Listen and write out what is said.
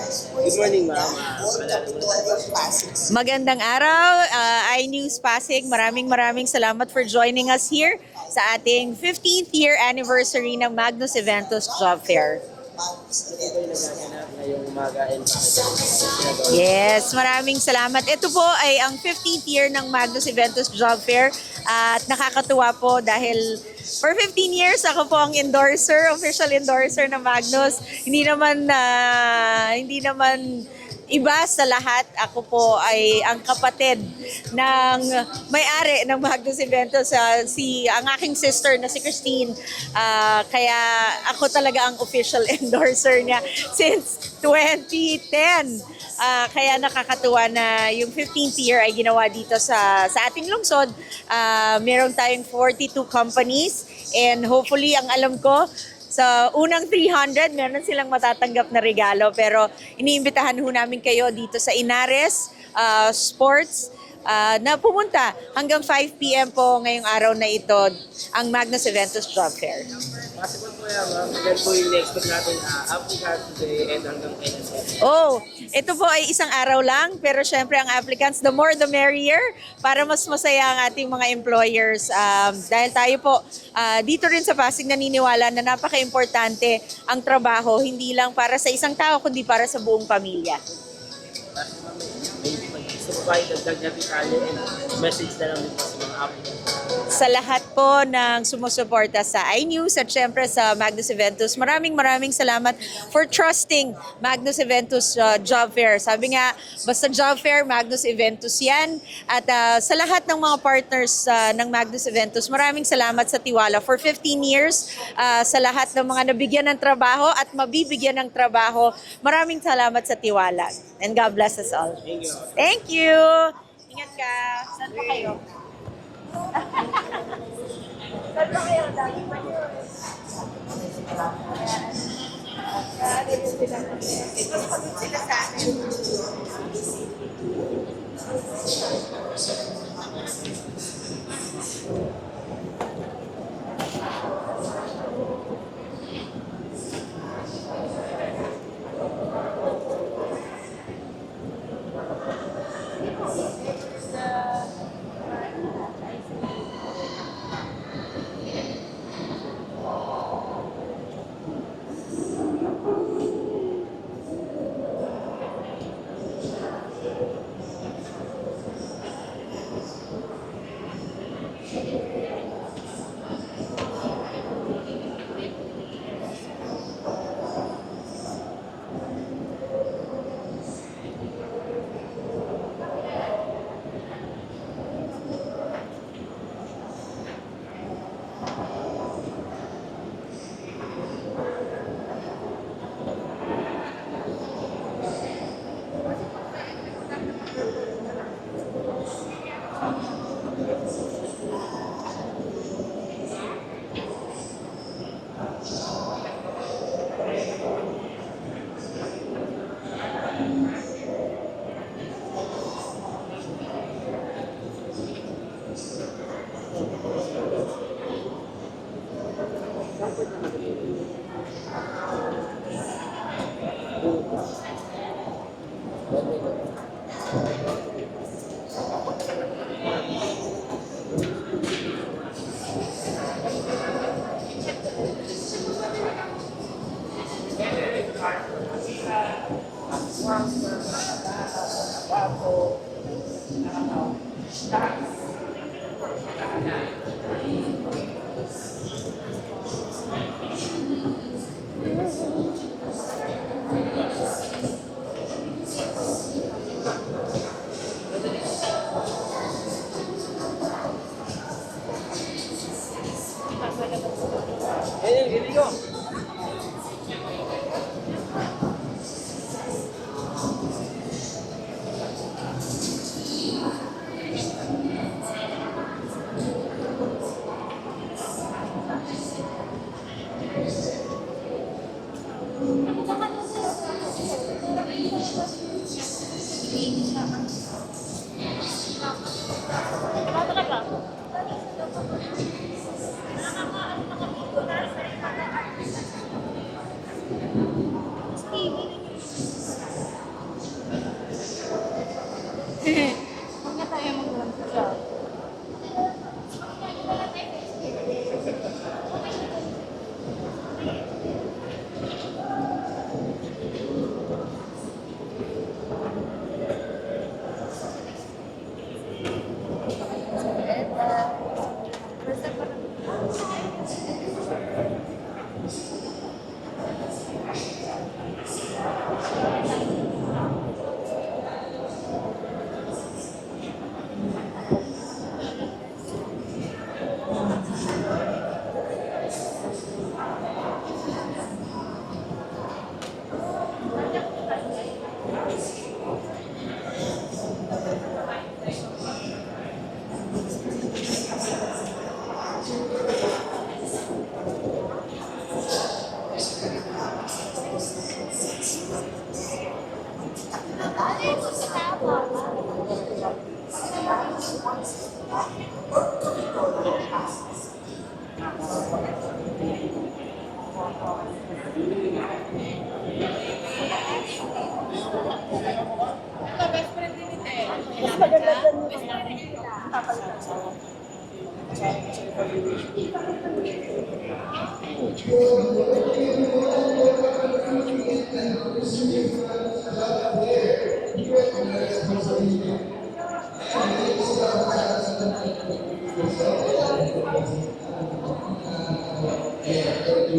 Good morning, ma'am. Magandang araw, iNews Pasig. Maraming salamat for joining us here sa ating 15th year anniversary ng Magnus Eventos Job Fair. Ito po yung nagaganap ngayong umaga and ginagawa. Yes, maraming salamat. Ito po ay ang 15th year ng Magnus Eventos Job Fair at nakakatuwa po dahil for 15 years ako po ang official endorser ng Magnus. Hindi naman iba sa lahat. Ako po ay ang kapatid ng may-ari ng Magnus Eventos, ang aking sister na si Christine. Kaya ako talaga ang official endorser niya since 2010. Kaya nakakatuwa na yung 15th year ay ginawa dito sa ating lungsod. Meron tayong 42 companies and hopefully ang alam ko sa unang 300, meron silang matatanggap na regalo. Pero iniimbitahan ho namin kayo dito sa Inares Sports na pumunta hanggang 5 p.m. po ngayong araw na ito ang Magnus Eventos Job Fair. Possible po yan, ma'am. Ilan po yung na-expect natin applicant today and hanggang kailan po? Oh, ito po ay isang araw lang, pero syempre ang applicants, the more the merrier, para mas masaya ang ating mga employers. Dahil tayo po, dito rin sa Pasig naniniwala na napaka-importante ang trabaho, hindi lang para sa isang tao, kundi para sa buong pamilya. Maybe gusto po kayo dagdag na detalye and message na lang din po sa mga applicant. Sa lahat po ng sumusuporta sa iNews at syempre sa Magnus Eventos, maraming salamat for trusting Magnus Eventos Job Fair. Sabi nga, basta Job Fair, Magnus Eventos yan. At sa lahat ng mga partners ng Magnus Eventos, maraming salamat sa tiwala. For 15 years, sa lahat ng mga nabigyan ng trabaho at mabibigyan ng trabaho, maraming salamat sa tiwala. And God bless us all. Thank you. Thank you! Ingat ka! Saan pa kayo? Saan pa kayo? Dami pa yun. Ito pagod sila sa akin. Hey, here we go.